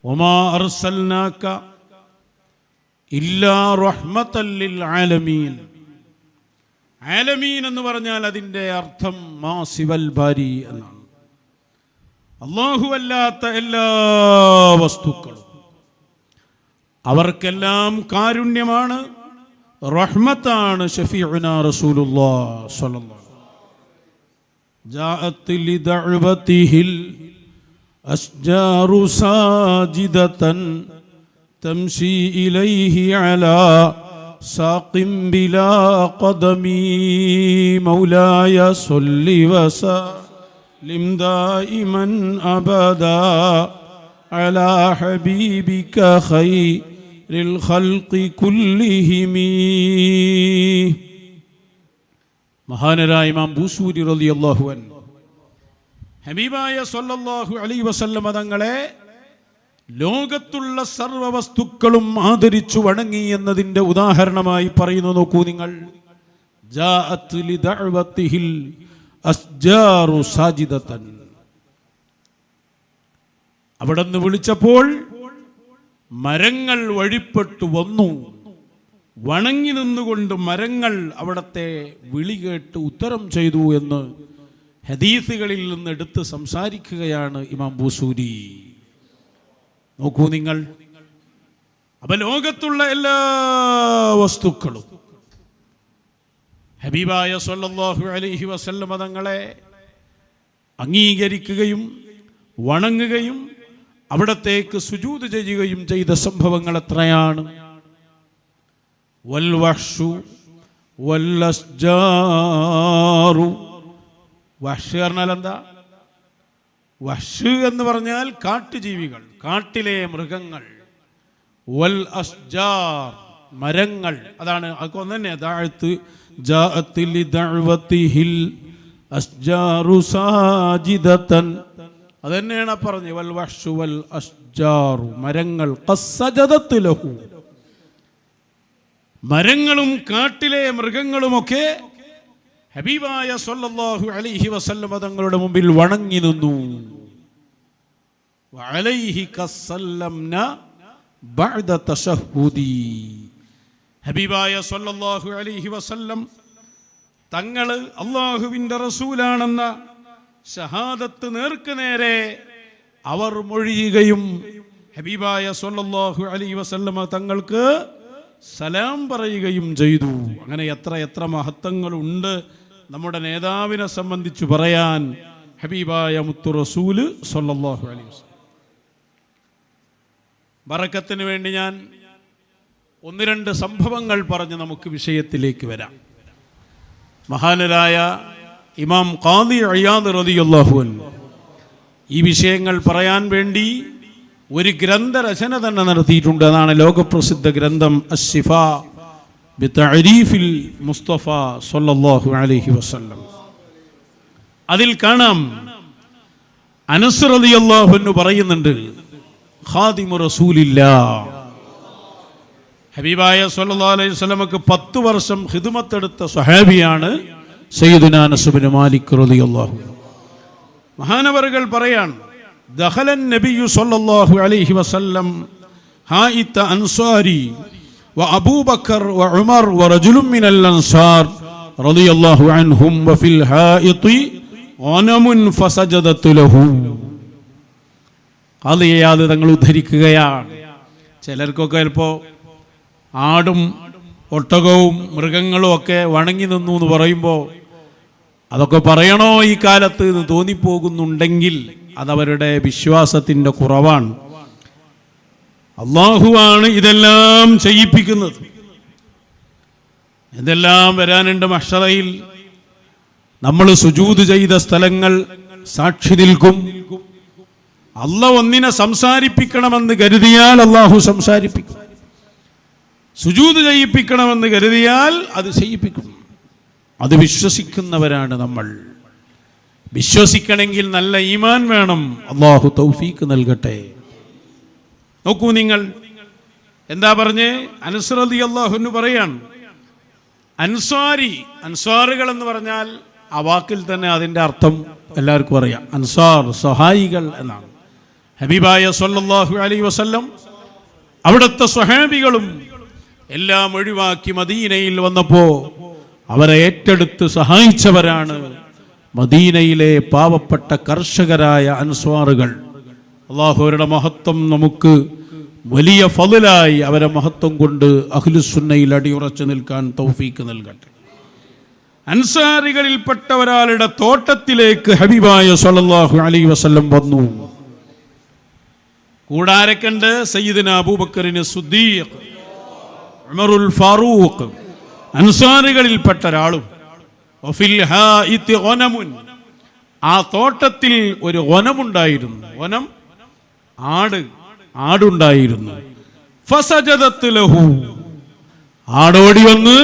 വമാ അർസൽനാക ഇല്ലാ റഹ്മത്തൻ ലിൽ ആലമീൻ. ആലമീൻ എന്ന് പറഞ്ഞാൽ അതിൻ്റെ അർത്ഥം മാ സിവൽ ബാരി എന്നാണ്. അല്ലാഹു അല്ലാത്ത എല്ലാ വസ്തുക്കളും അവർക്കെല്ലാം കാരുണ്യമാണ്, റഹ്മത്താണ്. ഷഫീഉനാ റസൂലുള്ളാഹി സ്വല്ലല്ലാഹു അലൈഹി വസല്ലം ജാഅത് ലിദഅവതിഹിൽ അസ്ജാറു സാജിദതൻ തംശി ഇലൈഹി അലാ സാഖിം ബിലാ ഖദമി മൗലായ സ്വല്ലി വസല്ലിം ദായിമൻ അബദാ അലാ ഹബീബിക ഖൈറിൽ ഖൽഖി കുല്ലിഹിം. മഹാനരായ ഇമാം ബൂസൂരി റളിയല്ലാഹു അൻഹു ഹബീബായ സ്വല്ലല്ലാഹു അലൈഹി വസല്ലം തങ്ങളെ ലോകത്തുള്ള സർവ്വ വസ്തുക്കളും ആദരിച്ചു വണങ്ങി എന്നതിൻ്റെ ഉദാഹരണമായി പറയുന്നു. നോക്കൂ നിങ്ങൾ, ജാഅത് ലിദഅവതിഹിൽ അസ്ജാറു സാജിദതൻ. അവിടുന്ന് വിളിച്ചപ്പോൾ മരങ്ങൾ വഴിപ്പെട്ടു വന്നു. വണങ്ങി നിന്നുകൊണ്ട് മരങ്ങൾ അവിടത്തെ വിളി കേട്ട് ഉത്തരം ചെയ്തു എന്ന് ഹദീസുകളിൽ നിന്ന് എടുത്ത് സംസാരിക്കുകയാണ് ഇമാം ബൂസൂരി. നോക്കൂ നിങ്ങൾ, അപ്പൊ ലോകത്തുള്ള എല്ലാ വസ്തുക്കളും ഹബീബായ സ്വല്ലല്ലാഹു അലൈഹി വസല്ലം തങ്ങളെ അംഗീകരിക്കുകയും വണങ്ങുകയും അവിടത്തേക്ക് സുജൂദ് ചെയ്യുകയും ചെയ്ത സംഭവങ്ങൾ എത്രയാണ്. വൽ വഹ്ഷു വൽ അസ്ജാറു. വഹ്ഷ് പറഞ്ഞാൽ എന്താ? വഹ്ഷ് എന്ന് പറഞ്ഞാൽ കാട്ടുജീവികൾ, കാട്ടിലെ മൃഗങ്ങൾ. വൽ അസ്ജാർ, മരങ്ങൾ. അതാണ് അതൊക്കെ തന്നെ ജാഅത് ലിദഅവതിഹിൽ അസ്ജാറു സാജിദതൻ. അതന്നെയാണ് പറഞ്ഞത്. വൽ വഹ്ഷു വൽ അസ്ജാറു, മരങ്ങൾ. ഖസ്സജദത് ലഹു, മരങ്ങളും കാട്ടിലെ മൃഗങ്ങളുമൊക്കെ ഹബീബായ സ്വല്ലല്ലാഹു അലൈഹി വസല്ലം തങ്ങളുടെ മുമ്പിൽ വണങ്ങി നിന്നു. വഅലൈഹി കസല്ലംന ബഅദ തശഹുദി. ഹബീബായ സ്വല്ലല്ലാഹു അലൈഹി വസല്ലം തങ്ങൾ അല്ലാഹുവിൻ്റെ റസൂലാണെന്ന ഷഹാദത്ത് നേർക്ക് നേരെ അവർ മൊഴിയുകയും ഹബീബായ സ്വല്ലല്ലാഹു അലൈഹി വസല്ലം തങ്ങൾക്ക് സലാം പറയുകയും ചെയ്തു. അങ്ങനെ എത്ര എത്ര മഹത്വങ്ങളുണ്ട് നമ്മുടെ നേതാവിനെ സംബന്ധിച്ച് പറയാൻ. ഹബീബായ മുത്തു റസൂല് സ്വല്ലല്ലാഹു അലൈഹി വസല്ലം. ബറക്കത്തിന് വേണ്ടി ഞാൻ ഒന്ന് രണ്ട് സംഭവങ്ങൾ പറഞ്ഞ് നമുക്ക് വിഷയത്തിലേക്ക് വരാം. മഹാനരായ ഇമാം ഖാദി ഇയാദ് റളിയല്ലാഹു അൻഹു ഈ വിഷയങ്ങൾ പറയാൻ വേണ്ടി ഒരു ഗ്രന്ഥരചന തന്നെ നടത്തിയിട്ടുണ്ട്. അതാണ് ലോകപ്രസിദ്ധ ഗ്രന്ഥം അശ്ശിഫാ ബിതഅരീഫിൽ മുസ്തഫ സ്വല്ലല്ലാഹു അലൈഹി വസല്ലം. അതിൽ കാണാം, അനസ് റളിയല്ലാഹു അൻഹു പറയുന്നുണ്ട്, ഖാദിമു റസൂലില്ലാഹ്, ഹബീബായ സ്വല്ലല്ലാഹു അലൈഹി വസല്ലമക്ക് 10 വർഷം ഖിദ്മത്ത് എടുത്ത സ്വഹാബിയാണ് സയ്യിദുനാ അനസ് ഇബ്നു മാലിക് റളിയല്ലാഹു അൻഹു. മഹാനവറുകൾ പറയാണ്, ദഖലൻ നബിയ്യു സ്വല്ലല്ലാഹു അലൈഹി വസല്ലം ഹായിത അൻസാരി വ അബൂബക്കർ വ ഉമർ വ റജുലുൻ മിനൽ അൻസാർ റളിയല്ലാഹു അൻഹും വ ഫിൽ ഹായിതി ഗനമുൻ ഫസജദത് ലഹു. ഖാദിയാദ് തങ്ങൾ ഉദ്ധരിക്കുകയാണ്. ചിലർക്കൊക്കെ ചിലപ്പോൾ ആടും ഒട്ടകവും മൃഗങ്ങളും ഒക്കെ വണങ്ങി നിന്നു എന്ന് പറയുമ്പോൾ അതൊക്കെ പറയണോ ഈ കാലത്ത് എന്ന് തോന്നിപ്പോകുന്നുണ്ടെങ്കിൽ അതവരുടെ വിശ്വാസത്തിൻ്റെ കുറവാണ്. അല്ലാഹുവാണ് ഇതെല്ലാം ചെയ്യിപ്പിക്കുന്നത്. ഇതെല്ലാം വരാനുണ്ട്. മഹ്ശറയിൽ നമ്മൾ സുജൂദ് ചെയ്ത സ്ഥലങ്ങൾ സാക്ഷി നിൽക്കും. അല്ലാഹ് ഒന്നിനെ സംസാരിപ്പിക്കണമെന്ന് കരുതിയാൽ അല്ലാഹു സംസാരിപ്പിക്കും. സുജൂദ് ചെയ്യിപ്പിക്കണമെന്ന് കരുതിയാൽ അത് ചെയ്യിപ്പിക്കും. അത് വിശ്വസിക്കുന്നവരാണ് നമ്മൾ. വിശ്വസിക്കണമെങ്കിൽ നല്ല ഈമാൻ വേണം. അല്ലാഹു തൗഫീഖ് നൽകട്ടെ. നോക്കൂ നിങ്ങൾ, എന്താ പറഞ്ഞേ? അനസ് റളിയല്ലാഹു അൻഹു പറയാണ്, അൻസാരി, അൻസാറുകൾ എന്ന് പറഞ്ഞാൽ ആ വാക്കിൽ തന്നെ അതിൻ്റെ അർത്ഥം എല്ലാവർക്കും അറിയാം. അൻസാർ, സഹായികൾ എന്നാണ്. ഹബീബായ സല്ലല്ലാഹു അലൈഹി വസല്ലം അവിടുത്തെ സ്വഹാബികളും എല്ലാം ഒഴിവാക്കി മദീനയിൽ വന്നപ്പോൾ അവരെ ഏറ്റെടുത്ത് സഹായിച്ചവരാണ് മദീനയിലെ പാവപ്പെട്ട കർഷകരായ അൻസ്വാറുകൾ. അല്ലാഹു അവരുടെ മഹത്വം നമുക്ക് വലിയ ഫളലായി അവരെ മഹത്വം കൊണ്ട് അഹ്ലുസുന്നയിൽ അടിയുറച്ചു നിൽക്കാൻ തൗഫീക്ക് നൽകട്ടെ. അൻസാരികളിൽപ്പെട്ട ഒരാളുടെ തോട്ടത്തിലേക്ക് ഹബീബായ സല്ലല്ലാഹു അലൈഹി വസല്ലം വന്നു. കൂടാരക്കണ്ട് സയ്യിദുനാ അബൂബക്കറിന് സിദ്ദീഖ്, ഉമറുൽ ഫാറൂഖ്, അൻസാരികളിൽപ്പെട്ട ഒരാളും. വഫിൽ ഹായിതി ഗനമുൻ, ആ തോട്ടത്തിൽ ഒരു വനമുണ്ടായിരുന്നു. വനം, ആടുണ്ടായിരുന്നു. ഫസജദത് ലഹു, ആടോടി വന്ന്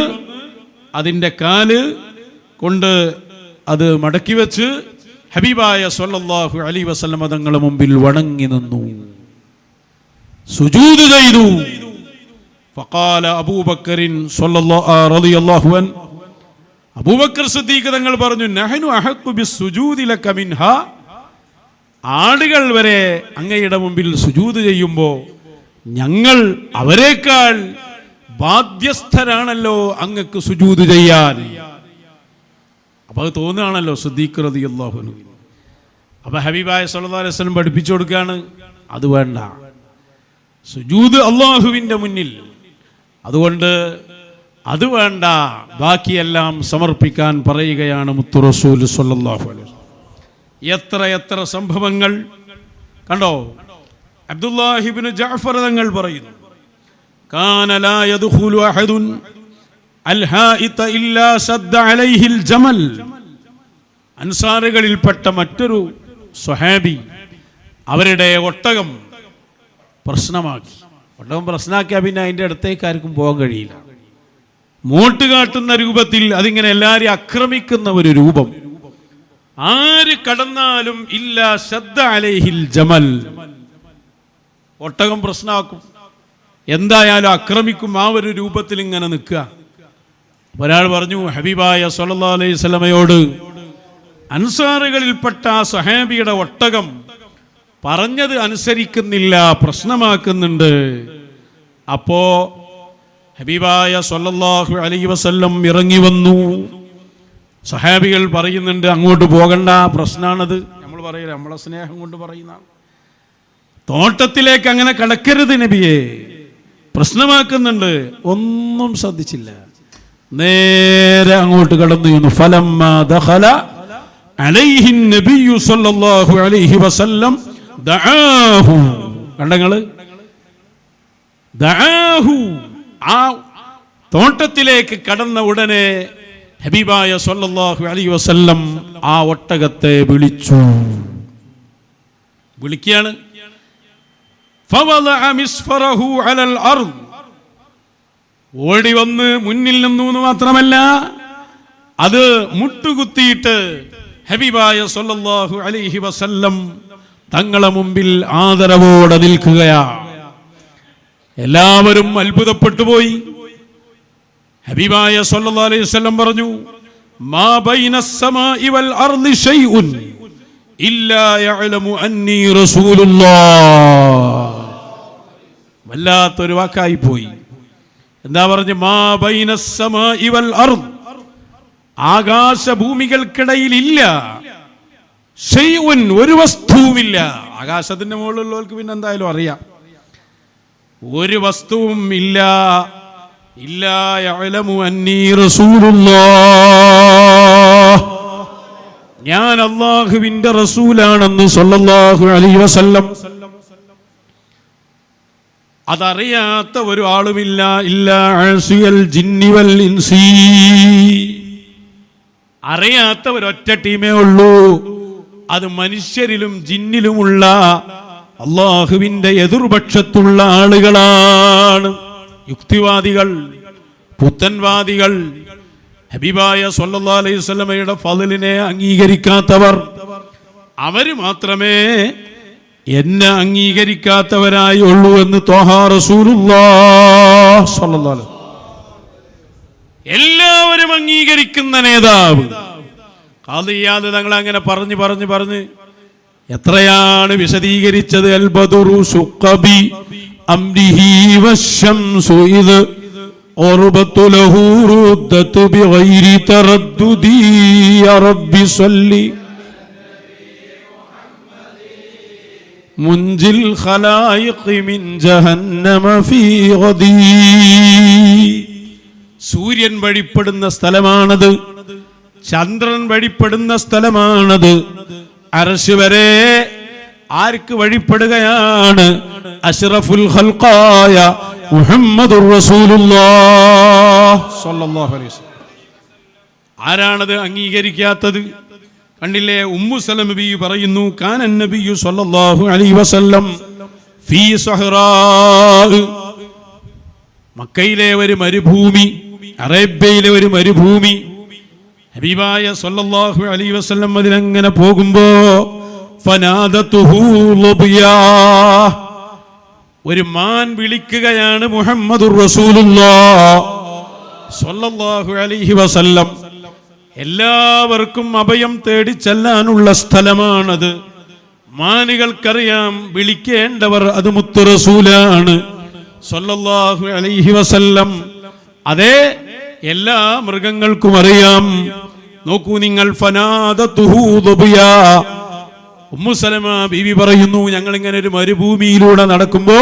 അതിൻ്റെ കാല് കൊണ്ട് അത് മടക്കി വെച്ച് ഹബീബായ സല്ലല്ലാഹു അലൈഹി വസല്ലം തങ്ങളുടെ മുമ്പിൽ വണങ്ങി നിന്നു, സുജൂദ് ചെയ്തു. ഫഖാല അബൂബക്കറിൻ റളിയല്ലാഹു അൻഹു, അബൂബക്കർ സിദ്ദീഖ് തങ്ങൾ പറഞ്ഞു, നഹ്നു അഹഖു ബിസ്സുജൂദി ലക മിൻഹാ, ആടുകൾ വരെ അങ്ങയുടെ മുമ്പിൽ സുജൂദ് ചെയ്യുമ്പോൾ ഞങ്ങൾ അവരെക്കാൾ ബാധ്യസ്ഥരാണല്ലോ അങ്ങക്ക് സുജൂദ് ചെയ്യാൻ. അപ്പൊ അത് തോന്നുകയാണല്ലോ സിദ്ദീഖ് റളിയല്ലാഹു അൻഹു. അപ്പൊ ഹബീബായ സല്ലല്ലാഹു അലൈഹി വസല്ലം പഠിപ്പിച്ചു കൊടുക്കുകയാണ്, അത് വേണ്ട, സുജൂദ് അള്ളാഹുവിൻ്റെ മുന്നിൽ, അതുകൊണ്ട് അത് വേണ്ട, ബാക്കിയെല്ലാം സമർപ്പിക്കാൻ പറയുകയാണ് മുത്തു റസൂൽ സല്ലല്ലാഹു അലൈഹി വസല്ലം. എത്ര സംഭവങ്ങൾ കണ്ടോ. അബ്ദുല്ലാഹി ഇബ്നു ജഅഫർ തങ്ങൾ പറയുന്നു, കാന ലാ യദ്ഖുലു അഹദുൻ അൽ ഹായിത ഇല്ലാ സദ്ദ അലൈഹിൽ ജമൽ. അൻസാറുകളിൽപ്പെട്ട മറ്റൊരു സ്വഹാബി അവരുടെ ഒട്ടകം പ്രശ്നമാക്കി. ഒട്ടകം പ്രശ്നമാക്കിയാൽ പിന്നെ അതിൻ്റെ അടുത്തേക്ക് ആർക്കും പോകാൻ കഴിയില്ല. മോട്ട് കാട്ടുന്ന രൂപത്തിൽ അതിങ്ങനെ എല്ലാവരെയും ആക്രമിക്കുന്ന ഒരു രൂപം. ആര് കടന്നാലും ഇല്ലാ സദ്ദ അലൈഹിൽ ജമൽ, ഒട്ടകം പ്രശ്നമാക്കും, എന്തായാലും ആക്രമിക്കും. ആ ഒരു രൂപത്തിൽ ഇങ്ങനെ നിൽക്കുക. ഒരാൾ പറഞ്ഞു ഹബീബായ സല്ലല്ലാഹു അലൈഹി വസല്ലമയോട്, അൻസാറുകളിൽപ്പെട്ട ആ സ്വഹാബിയുടെ ഒട്ടകം പറഞ്ഞത് അനുസരിക്കുന്നില്ല, പ്രശ്നമാക്കുന്നുണ്ട്. അപ്പോ ഹബീബായ സല്ലല്ലാഹു അലൈഹി വസല്ലം ഇറങ്ങി വന്നു. സഹാബികൾ പറയുന്നുണ്ട്, അങ്ങോട്ട് പോകണ്ട, പ്രശ്നമാണത്. നമ്മൾ പറയില്ല, നമ്മളെ സ്നേഹം കൊണ്ട് പറയുന്ന, തോട്ടത്തിലേക്ക് അങ്ങനെ കടക്കരുത് നബിയെ, പ്രശ്നമാക്കുന്നുണ്ട്. ഒന്നും ശ്രദ്ധിച്ചില്ല, നേരെ അങ്ങോട്ട് കടന്നു. ഫലമ്മാ ദഖല അലൈഹി നബിയ്യു സല്ലല്ലാഹു അലൈഹി വസല്ലം ദഅാഹു, കണ്ടങ്ങള്, ദഅാഹു, ആ തോട്ടത്തിലേക്ക് കടന്ന ഉടനെ ഹബീബായ സല്ലല്ലാഹു അലൈഹി വസല്ലം ആ ഒട്ടകത്തെ വിളിച്ചു. വിളിക്കുകയാണ്. ഫവളഅ മിസ്ഫറഹു അലൽ അർദ്, ഓടി വന്ന് മുന്നിൽ നിന്നു മാത്രമല്ല അത് മുട്ടുകുത്തിയിട്ട് ഹബീബായ സല്ലല്ലാഹു അലൈഹി വസല്ലം തങ്ങളെ മുമ്പിൽ ആദരവോടെ നിൽക്കുകയാണ്. എല്ലാവരും അത്ഭുതപ്പെട്ടു പോയി. ഹബീബായ സല്ലല്ലാഹു അലൈഹി വസല്ലം പറഞ്ഞു, മാ ബൈനസ് സമാഇ വൽ അർളി ശൈഉൻ ഇല്ലാ യഅലമു അന്നി റസൂലുള്ളാഹ്. വല്ലാത്തൊരു വാക്കായി പോയി. എന്താ പറഞ്ഞു? മാ ബൈനസ് സമാഇ വൽ അർള്, ആകാശഭൂമികൾക്കിടയിൽ ഇല്ല, ശൈഉൻ, ഒരു വസ്തുവുമില്ല. ആകാശത്തിന്റെ മുകളിലുള്ളവർക്ക് പിന്നെ എന്തായാലും അറിയാം, ഒരു വസ്തുവും ഇല്ല. ഇല്ലാ യഅലമു അന്നി റസൂലുള്ളാഹ്, ഞാൻ അല്ലാഹുവിന്റെ റസൂലാണെന്ന് സല്ലല്ലാഹു അലൈഹി വസല്ലം. അതറിയാത്ത ഒരു ആളുമില്ല. ഇല്ലാ ആസിയൽ ജിന്നി വൽ ഇൻസി, അറിയാത്ത ഒരൊറ്റ ടീമേ ഉള്ളൂ, അത് മനുഷ്യരിലും ജിന്നിലുമുള്ള അള്ളാഹുവിന്റെ എതിർപക്ഷത്തുള്ള ആളുകളാണ്. യുക്തിവാദികൾ, പുത്തൻവാദികൾ, ഹബീബായ സല്ലല്ലാഹു അലൈഹി വസല്ലമയുടെ ഫളിലിനെ അംഗീകരിക്കാത്തവർ, അവര് മാത്രമേ എന്നെ അംഗീകരിക്കാത്തവരായി ഉള്ളൂ എന്ന് ത്വാഹ റസൂലുള്ളാഹി സ്വല്ലല്ലാഹു അലൈഹി വസല്ലം. എല്ലാവരും അംഗീകരിക്കുന്ന നേതാവ് ഖാദി ഇയാദ് തങ്ങൾ അങ്ങനെ പറഞ്ഞ് എത്രയാണ് വിശദീകരിച്ചത്. അൽ ബദറു ശുഖബി അംരിഹി വശംസു ഇദ് ഉർബതു ലഹു റുദ്ദതു ബിഗൈരി തറദ്ദുദി യാ റബ്ബി സ്വല്ലി മുൻജിൽ ഖലായിഖി മിൻ ജഹന്നമ ഫീ ഗദീ. സൂര്യൻ വഴിപ്പെടുന്ന സ്ഥലമാണത്, ചന്ദ്രൻ വഴിപ്പെടുന്ന സ്ഥലമാണത്. അർശ് വരെ ആർക്ക് വഴിപ്പെടുകയാണ്? അഷ്റഫുൽ ഖൽഖായ മുഹമ്മദുർ റസൂലുള്ളാഹ് സ്വല്ലല്ലാഹു അലൈഹി വസല്ലം. ആരാണത് അംഗീകരിക്കാത്തത്? കണ്ടില്ലേ, ഉമ്മു സലമ ബി പറയുന്നു, കാനൻ നബിയു സ്വല്ലല്ലാഹു അലൈഹി വസല്ലം ഫീ സഹറാ, മക്കയിലെ ഒരു മരുഭൂമി, അറേബ്യയിലെ ഒരു മരുഭൂമി. ഹബീബായ സ്വല്ലല്ലാഹു അലൈഹി വസല്ലം അതിലങ്ങനെ പോകുമ്പോ ഫനാദതുഹു ലുബിയാ, ഒരു മാൻ വിളിക്കുകയാണ് മുഹമ്മദുർ റസൂലുള്ളാഹ് സ്വല്ലല്ലാഹു അലൈഹി വസല്ലം. എല്ലാവർക്കും അഭയം തേടി ചെല്ലാനുള്ള സ്ഥലമാണത്. മാനുകൾക്കറിയാം വിളിക്കേണ്ടവർ അത് മുത്തു റസൂലാണ് സ്വല്ലല്ലാഹു അലൈഹി വസല്ലം. അതേ, എല്ലാ മൃഗങ്ങൾക്കും അറിയാം. നോക്കൂ നിങ്ങൾ, ഫനാദതുഹു ളുബിയാ. ഉമ്മു സലമ ബീവി പറയുന്നു, ഞങ്ങൾ ഇങ്ങനെ ഒരു മരുഭൂമിയിലൂടെ നടക്കുമ്പോ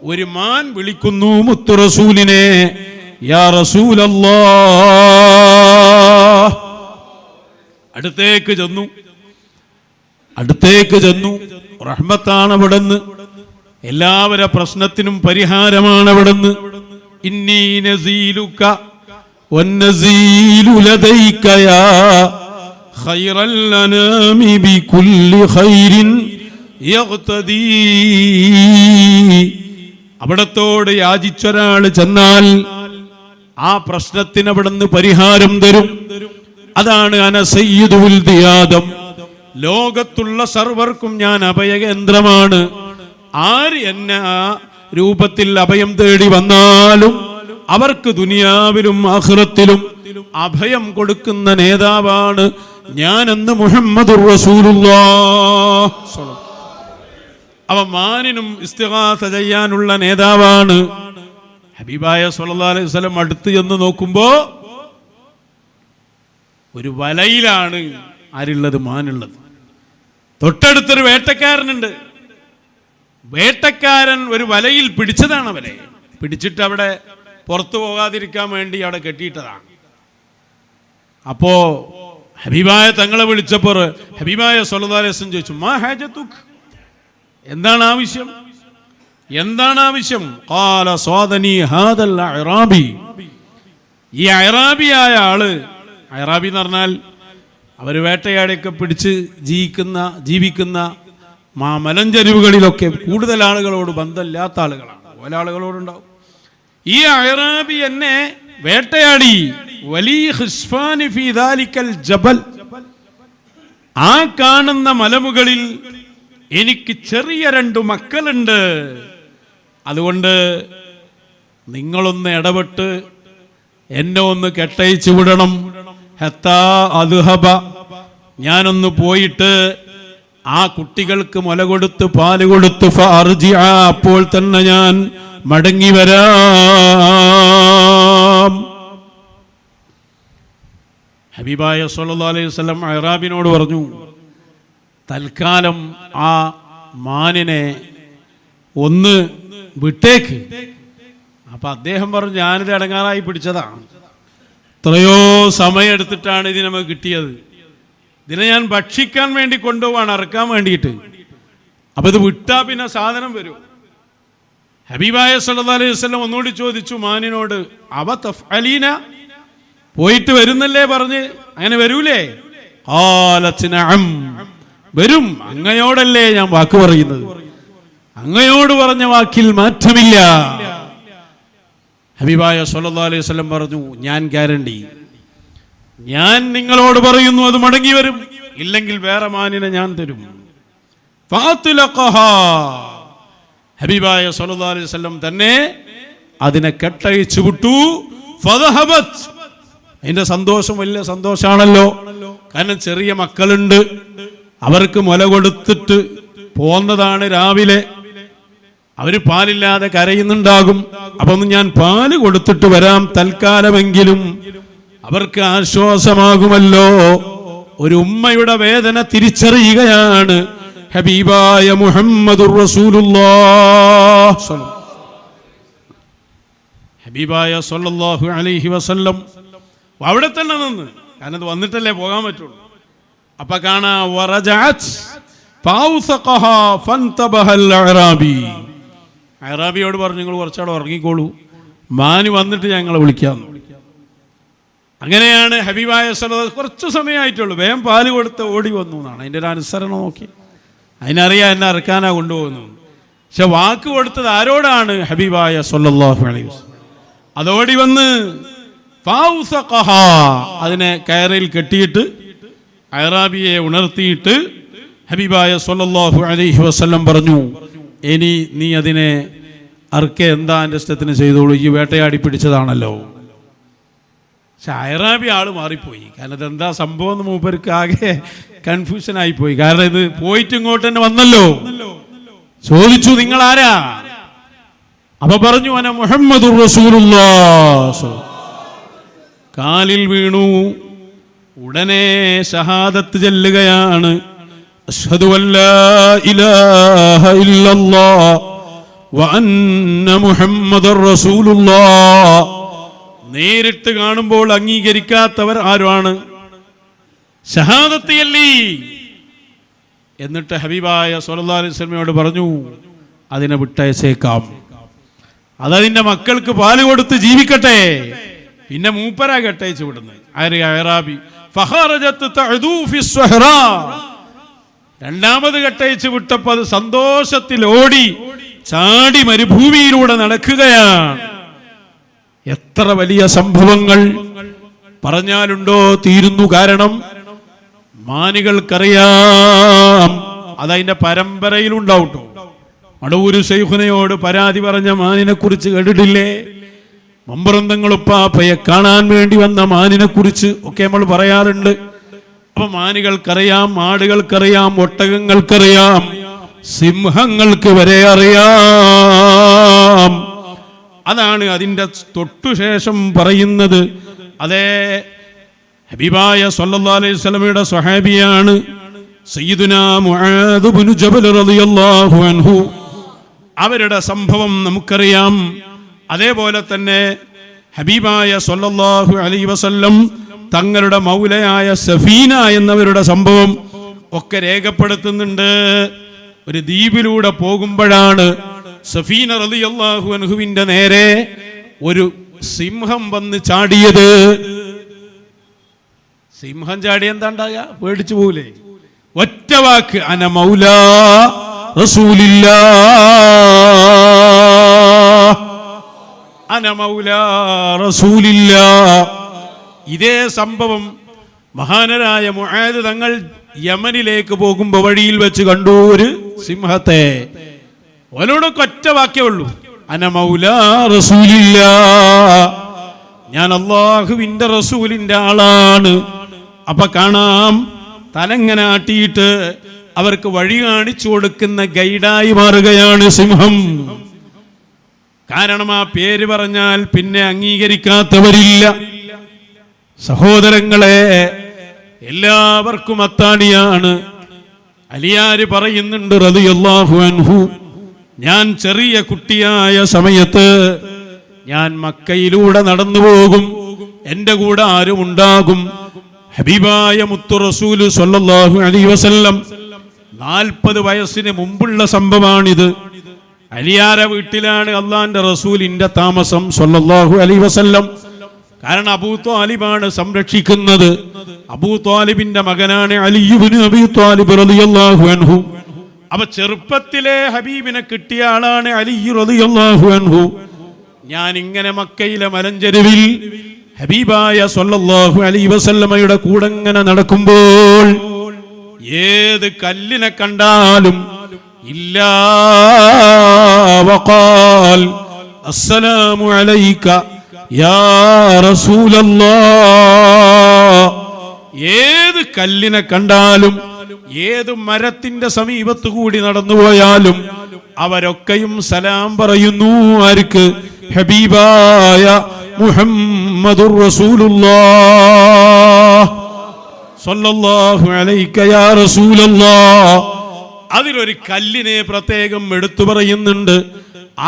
ഒരു മാൻ വിളിക്കുന്നു മുത്തു റസൂലിനെ, യാ റസൂലല്ലാഹ്. അടുത്തേക്ക് ചെന്നു. റഹ്മത്താണ് അവിടുന്ന്, എല്ലാവരുടെ പ്രശ്നത്തിനും പരിഹാരമാണ് അവിടുന്ന്. ഇന്നി നസീലുക വന്നസീലു ലദൈക യാ ഖൈറൽ അനാമി ബികുല്ലി ഖൈരിൻ യഖ്തദീ. അവിടത്തോട് യാചിച്ചൊരാൾ ചെന്നാൽ ആ പ്രശ്നത്തിന് അവിടുന്ന് പരിഹാരം തരും. അതാണ് അന സയ്യിദു വൽദി ആദം, ലോകത്തുള്ള സർവർക്കും ഞാൻ അഭയകേന്ദ്രമാണ്. ആര് എന്നെ ആ രൂപത്തിൽ അഭയം തേടി വന്നാലും അവർക്ക് ദുനിയാവിലും ആഖിറത്തിലും അഭയം കൊടുക്കുന്ന നേതാവാണ് ഞാനെന്ന് മുഹമ്മദുർ റസൂലുള്ളാഹ്. അവ മാനിനും ഇസ്തിഗാസ ചെയ്യാനുള്ള നേതാവാണ്. ഹബീബായ സ്വല്ലല്ലാഹു അലൈഹി വസല്ലം അടുത്ത് ചെന്ന് നോക്കുമ്പോ ഒരു വലയിലാണ് ആരുള്ളത്? മാനുള്ളത്. തൊട്ടടുത്തൊരു വേട്ടക്കാരനുണ്ട്. വേട്ടക്കാരൻ ഒരു വലയിൽ പിടിച്ചതാണ് അവരെ. പിടിച്ചിട്ട് അവിടെ പുറത്തു പോകാതിരിക്കാൻ വേണ്ടി അവിടെ കെട്ടിയിട്ടതാണ്. അപ്പോ ഹബീബായ തങ്ങളെ വിളിച്ചപ്പോൾ ഹബീബായ സ്വല്ലല്ലാഹു അലൈഹി വസല്ലം ചോദിച്ചു, മാ ഹാജതുക്, എന്താണ് ആവശ്യം? ഖാല സ്വാദനി ഹാദൽ അഅറാബി. ഈ അഅറാബിയായ ആള്, അഅറാബി എന്ന് പറഞ്ഞാൽ അവർ വേട്ടയാടിയൊക്കെ പിടിച്ച് ജീവിക്കുന്ന മലഞ്ചരിവുകളിലൊക്കെ കൂടുതൽ ആളുകളോട് ബന്ധമില്ലാത്ത ആളുകളാണ്, പല ആളുകളോടുണ്ടാവും. ഈ അഅറാബി എന്നെ വേട്ടയാടി. വലിയ ഖിസ്ഫാനി ഫീ ദാലിക്കൽ ജബൽ, ആ കാണുന്ന മലമുകളിൽ എനിക്ക് ചെറിയ 2 മക്കളുണ്ട്. അതുകൊണ്ട് നിങ്ങളൊന്ന് ഇടപെട്ട് എന്നെ ഒന്ന് കെട്ടയച്ചു വിടണം. ഹത്താ അദ്ഹബ, ഞാനൊന്ന് പോയിട്ട് ആ കുട്ടികൾക്ക് മുല കൊടുത്ത് പാല് കൊടുത്ത് ഫഅർജിഅ, അപ്പോൾ തന്നെ ഞാൻ മടങ്ങി വരാം. ഹബീബായ സ്വല്ലല്ലാഹു അലൈഹി വസല്ലം അഅറാബിനോട് പറഞ്ഞു, തൽക്കാലം ആ മാനിനെ ഒന്ന് വിട്ടേക്ക്. അപ്പൊ അദ്ദേഹം പറഞ്ഞു, ഞാനിത് ഇടങ്ങാറായി പിടിച്ചതാണ്, എത്രയോ സമയമെടുത്തിട്ടാണ് ഇത് നമുക്ക് കിട്ടിയത്, ഇതിനെ ഞാൻ ഭക്ഷിക്കാൻ വേണ്ടി കൊണ്ടുപോവാണ്, അറക്കാൻ വേണ്ടിയിട്ട്. അപ്പൊ ഇത് വിട്ടാ പിന്നെ സാധനം വരും. ഹബീബായ സല്ലല്ലാഹു അലൈഹി വസല്ലം ഒന്നുകൂടി ചോദിച്ചു മാനിനോട്, അവ തഫ്അലീന, പോയിട്ട് വരുന്നല്ലേ പറഞ്ഞ്, അങ്ങനെ വരൂലേ? ഖാലത് നഅം, വരും, അങ്ങയോടല്ലേ ഞാൻ വാക്ക് പറയുന്നത്, അങ്ങയോട് പറഞ്ഞ വാക്കിൽ മാറ്റമില്ല. ഹബീബായ സല്ലല്ലാഹു അലൈഹി വസല്ലം പറഞ്ഞു, ഞാൻ ഗ്യാരണ്ടി, ഞാൻ നിങ്ങളോട് പറയുന്നു അത് മടങ്ങി വരും, ഇല്ലെങ്കിൽ വേറെ മാനിനെ ഞാൻ തരും. ഫഅത്ലഖഹാ, ഹബീബായ സല്ലല്ലാഹു അലൈഹി വസല്ലം തന്നെ അതിനെ കെട്ടഴിച്ചു വിട്ടു. ഫദഹബത്, അതിന്റെ സന്തോഷം വലിയ സന്തോഷാണല്ലോ, കാരണം ചെറിയ മക്കളുണ്ട്, അവർക്ക് മുല കൊടുത്തിട്ട് പോന്നതാണ് രാവിലെ. അവര് പാലില്ലാതെ കരയുന്നുണ്ടാകും. അപ്പൊ ഒന്ന് ഞാൻ പാല് കൊടുത്തിട്ട് വരാം, തൽക്കാലമെങ്കിലും അവർക്ക് ആശ്വാസമാകുമല്ലോ. ഒരു ഉമ്മയുടെ വേദന തിരിച്ചറിയുകയാണ് ഹബീബായ മുഹമ്മദുർ റസൂലുള്ളാഹ്. ഹബീബായ സല്ലല്ലാഹു അലൈഹി വസല്ലം അവിടെ തന്നെ നിന്ന്, കാരണം അത് വന്നിട്ടല്ലേ പോകാൻ പറ്റുള്ളൂ. അപ്പൊ കാണാ വറജഅത് ഫൗസഖഹാ ഫൻതബഹൽ അറാബി. അറാബിയോട് പറഞ്ഞു, നിങ്ങൾ കുറച്ചവിടെ ഉറങ്ങിക്കോളൂ, മാന് വന്നിട്ട് ഞങ്ങളെ വിളിക്കാം. അങ്ങനെയാണ് ഹബീബായ സല്ലല്ലാഹു, കുറച്ച് സമയമായിട്ടുള്ളൂ, വേഗം പാല് കൊടുത്ത് ഓടി വന്നു എന്നാണ് അതിൻ്റെ ഒരു അനുസരണം. നോക്കി, അതിനറിയാം എന്നെ ഇറക്കാനാ കൊണ്ടുപോകുന്നു. പക്ഷെ വാക്ക് കൊടുത്തത് ആരോടാണ്? ഹബീബായ സല്ലല്ലാഹു അലൈഹി വസല്ലം. അതോടി വന്ന് ഫൗസഖഹാ, അതിനെ കയറിൽ കെട്ടിയിട്ട് അറാബിയെ ഉണർത്തിയിട്ട് ഹബീബായ സല്ലല്ലാഹു അലൈഹി വസല്ലം പറഞ്ഞു, ഇനി നീ അതിനെ അർക്കെ എന്താ എൻ്റെ ഇഷ്ടത്തിന് ചെയ്തോളൂ, ഈ വേട്ടയാടി പിടിച്ചതാണല്ലോ. പക്ഷെ അറാബി ആള് മാറിപ്പോയി. കാരണം ഇതെന്താ സംഭവം എന്ന് മൂപ്പർക്ക് ആകെ കൺഫ്യൂഷൻ ആയിപ്പോയി. കാരണം ഇത് പോയിട്ട് ഇങ്ങോട്ട് തന്നെ വന്നല്ലോ. ചോദിച്ചു, നിങ്ങൾ ആരാ? അപ്പൊ പറഞ്ഞു, അന മുഹമ്മദുർ റസൂലുള്ളാഹ്. കാലിൽ വീണു. ഉടനെ ഷഹാദത്ത് ചൊല്ലുകയാണ്, അശ്ഹദു അല്ലാ ഇലാഹ ഇല്ലല്ലാഹ് വ അന്ന മുഹമ്മദുർ റസൂലുള്ളാഹ്. നേരിട്ട് കാണുമ്പോൾ അംഗീകരിക്കാത്തവർ ആരാണ്? ഷഹാദത്ത് ചൊല്ലി. എന്നിട്ട് ഹബീബായ സല്ലല്ലാഹു അലൈഹി വസല്ലമയോട് പറഞ്ഞു, അതിനെ വിട്ടയച്ചേക്കാം, അതതിന്റെ മക്കൾക്ക് പാല് കൊടുത്ത് ജീവിക്കട്ടെ. പിന്നെ മൂപ്പരാ കെട്ടയച്ചു വിടുന്നത്. അറാബി ഫഖറജത് തഅദു ഫിസ് സ്വഹ്റാ. രണ്ടാമത് കെട്ടയച്ചു വിട്ടപ്പോൾ അത് സന്തോഷത്തിൽ ഓടി ചാടി മരുഭൂമിയിലൂടെ നടക്കുകയാണ്. എത്ര വലിയ സംഭവങ്ങൾ പറഞ്ഞാലുണ്ടോ തീരുന്നു. കാരണം മാനുകൾക്കറിയാം, അതതിന്റെ പരമ്പരയിലുണ്ടാവട്ടോ. മടവൂര് ശൈഖുനയോട് പരാതി പറഞ്ഞ മാനിനെ കുറിച്ച് കേട്ടിട്ടില്ലേ? മമ്പറന്തങ്ങളുപ്പാപ്പയെ കാണാൻ വേണ്ടി വന്ന മാനിനെ കുറിച്ച് ഒക്കെ നമ്മൾ പറയാറുണ്ട്. അപ്പൊ മാനുകൾക്കറിയാം, മാടുകൾക്കറിയാം, ഒട്ടകങ്ങൾക്കറിയാം, സിംഹങ്ങൾക്ക് വരെ അറിയാം. അതാണ് അതിൻ്റെ തൊട്ടുശേഷം പറയുന്നത്. അതേ ഹബീബായ സല്ലല്ലാഹു അലൈഹി വസല്ലമയുടെ സ്വഹാബിയാണ് സയ്യിദുനാ മുആദ് ഇബ്നു ജബൽ റളിയല്ലാഹു അൻഹു. അവരുടെ സംഭവം നമുക്കറിയാം. അതേപോലെ തന്നെ ഹബീബായ സല്ലല്ലാഹു അലൈഹി വസല്ലം തങ്ങളുടെ മൗലയായ സഫീന എന്നവരുടെ സംഭവം ഒക്കെ രേഖപ്പെടുത്തുന്നുണ്ട്. ഒരു ദ്വീപിലൂടെ പോകുമ്പോഴാണ് സഫീന റളിയല്ലാഹു അൻഹുവിന്റെ നേരെ ഒരു സിംഹം വന്ന് ചാടിയത്. സിംഹം ചാടി എന്താണ്ടാകുക? പേടിച്ചു പോകൂലേ? ഒറ്റ വാക്ക്, അന മൗലാ റസൂലില്ലാഹ്, അന മൗലാ റസൂലില്ലാഹ്. ഇതേ സംഭവം മഹാനരായ മുആദ് തങ്ങൾ യമനിലേക്ക് പോകുമ്പോൾ വഴിയിൽ വെച്ച് കണ്ടു ഒരു സിംഹത്തെ. ഓലോടൊക്കെ ഒറ്റ വാക്കേ ഉള്ളൂ, അന മൗലാ റസൂലില്ലാഹ്, ഞാൻ അല്ലാഹുവിന്റെ റസൂലിന്റെ ആളാണ്. അപ്പൊ കാണാം, തലങ്ങനെ ആട്ടിയിട്ട് അവർക്ക് വഴി കാണിച്ചു കൊടുക്കുന്ന ഗൈഡായി മാറുകയാണ് സിംഹം. കാരണം ആ പേര് പറഞ്ഞാൽ പിന്നെ അംഗീകരിക്കാത്തവരില്ല. സഹോദരങ്ങളെ, എല്ലാവർക്കും അത്താണിയാണ്. അലിയാര് പറയുന്നുണ്ട് റളിയല്ലാഹു അൻഹു, ഞാൻ ചെറിയ കുട്ടിയായ സമയത്ത് ഞാൻ മക്കയിലൂടെ നടന്നു പോകും, എൻ്റെ കൂടെ ആരും ഉണ്ടാകും. ഹബീബായ മുത്തു റസൂൽ സല്ലല്ലാഹു അലൈഹി വസല്ലം 40 വയസ്സിന് മുമ്പുള്ള സംഭവമാണിത്. അലിയാര വീട്ടിലാണ് അള്ളാന്റെ റസൂലിന്റെ താമസം സല്ലല്ലാഹു അലൈഹി വസല്ലം. കാരണം അബൂ ത്വാലിബാണ് സംരക്ഷിക്കുന്നത്. അബൂ ത്വാലിബിന്റെ മകനാണ് അലി ഇബ്നു അബീ ത്വാലിബ് റളിയല്ലാഹു അൻഹു. അപ്പൊ ചെറുപ്പത്തിലെ ഹബീബിനെ കിട്ടിയ ആളാണ് അലി റളിയല്ലാഹു അൻഹു. ഞാൻ ഇങ്ങനെ മക്കയിലെ മലഞ്ചെരുവിൽ ഹബീബായ സല്ലല്ലാഹു അലൈഹി വസല്ലമയുടെ കൂടെ ഇങ്ങനെ നടക്കുമ്പോൾ ഏത് കല്ലിനെ കണ്ടാലും ഇല്ലാ വഖാൽ അസ്സലാമു അലൈക യാ റസൂലല്ലാഹ്. ഏത് കല്ലിനെ കണ്ടാലും ഏത് മരത്തിന്റെ സമീപത്തു കൂടി നടന്നുപോയാലും അവരൊക്കെയും സലാം പറയുന്നു. ആർക്ക്? ഹബീബായ മുഹമ്മദുർ റസൂലുള്ളാഹ് സ്വല്ലല്ലാഹു അലൈക യാ റസൂലല്ലാഹ്. അതിലൊരു കല്ലിനെ പ്രത്യേകം എടുത്തു പറയുന്നുണ്ട്.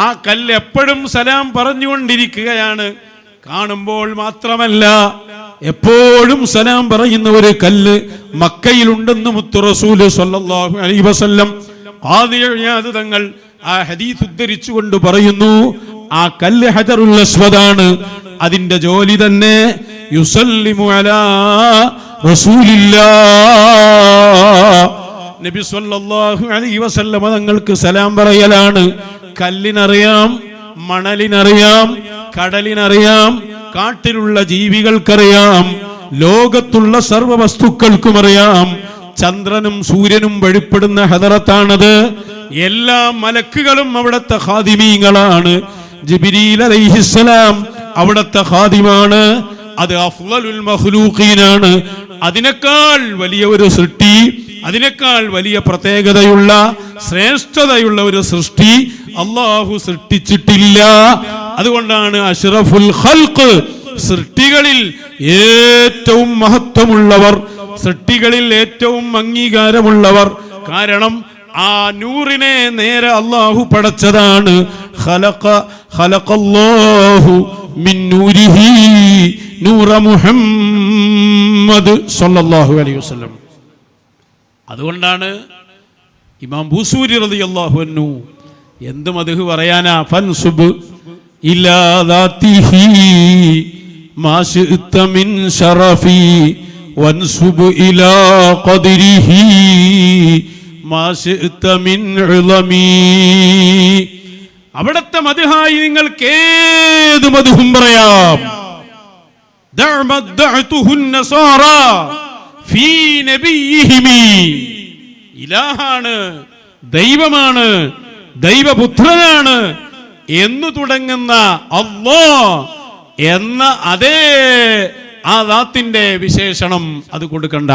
ആ കല്ല് എപ്പോഴും സലാം പറഞ്ഞുകൊണ്ടിരിക്കുകയാണ്. കാണുമ്പോൾ മാത്രമല്ല, എപ്പോഴും സലാം പറയുന്ന ഒരു കല്ല് മക്കയിലുണ്ടെന്ന് മുത്തു റസൂല് സ്വല്ലല്ലാഹു അലൈഹി വസല്ലം ഖാദി ഇയാദ് തങ്ങൾ ആ ഹദീസ് ഉദ്ധരിച്ചുകൊണ്ട് പറയുന്നു, ആ കല്ല് ഹജറുൽ അസ്വദാണ്. അതിന്റെ ജോലി തന്നെ യുസല്ലിമു അലാ റസൂലില്ലാഹ്, നബി സല്ലല്ലാഹു അലൈഹി വസല്ലം തങ്ങൾക്ക് സലാം പറയലാണ്. കല്ലിനറിയാം, മണലിനറിയാം, കടലിനറിയാം, കാട്ടിലുള്ള ജീവികൾക്കറിയാം, ലോകത്തുള്ള സർവ്വ വസ്തുക്കൾക്കും അറിയാം. ചന്ദ്രനും സൂര്യനും വഴിപ്പെടുന്ന ഹദറത്താണത്. എല്ലാ മലക്കുകളും അവിടുത്തെ ഖാദിമീങ്ങളാണ്. ജിബ്രീൽ അലൈഹിസ്സലാം അവിടുത്തെ ഖാദിമാണ്. അത് അഫ്ളലുൽ മഖ്ലൂഖീനാണ്. അതിനേക്കാൾ വലിയ ഒരു സൃഷ്ടി, അതിനേക്കാൾ വലിയ പ്രത്യേകതയുള്ള ശ്രേഷ്ഠതയുള്ള ഒരു സൃഷ്ടി അല്ലാഹു സൃഷ്ടിച്ചിട്ടില്ല. അതുകൊണ്ടാണ് അഷ്റഫുൽ ഖൽഖ്, സൃഷ്ടികളിൽ ഏറ്റവും മഹത്വമുള്ളവർ, സൃഷ്ടികളിൽ ഏറ്റവും അംഗീകാരമുള്ളവർ. കാരണം ആ നൂറിനെ നേരെ അല്ലാഹു പടച്ചതാണ്. ഖലഖല്ലാഹു മിൻ നൂരിഹി നൂറ മുഹമ്മദ് സ്വല്ലല്ലാഹു അലൈഹി വസല്ലം. അതുകൊണ്ടാണ് ഇമാം ബൂസൂരി റളിയല്ലാഹു അൻഹു എന്ത് മദ്ഹ് പറയാനാ, ഫൻസുബ് ഇലാ ദാതിഹി മാ ശിഅത മിൻ ശറഫി വൻസുബ് ഇലാ ഖദ്രിഹി മാ ശിഅത മിൻ ഉളമി. അവിടുത്തെ മദ്ഹായി നിങ്ങൾക്ക് ഏത് മദ്ഹും പറയാം. ഇലാഹാണ്, ദൈവമാണ്, ദൈവപുത്രനാണ് എന്നു തുടങ്ങുന്ന അല്ലാഹ് എന്ന അതേ ആ ദാത്തിന്റെ വിശേഷണം അത് കൊടുക്കണ്ട.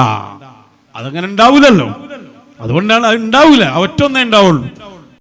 അതങ്ങനെ ഉണ്ടാവൂലല്ലോ. അതുകൊണ്ടാണ് അത് ഉണ്ടാവൂല, ഒറ്റൊന്നേ ഉണ്ടാവുള്ളൂ.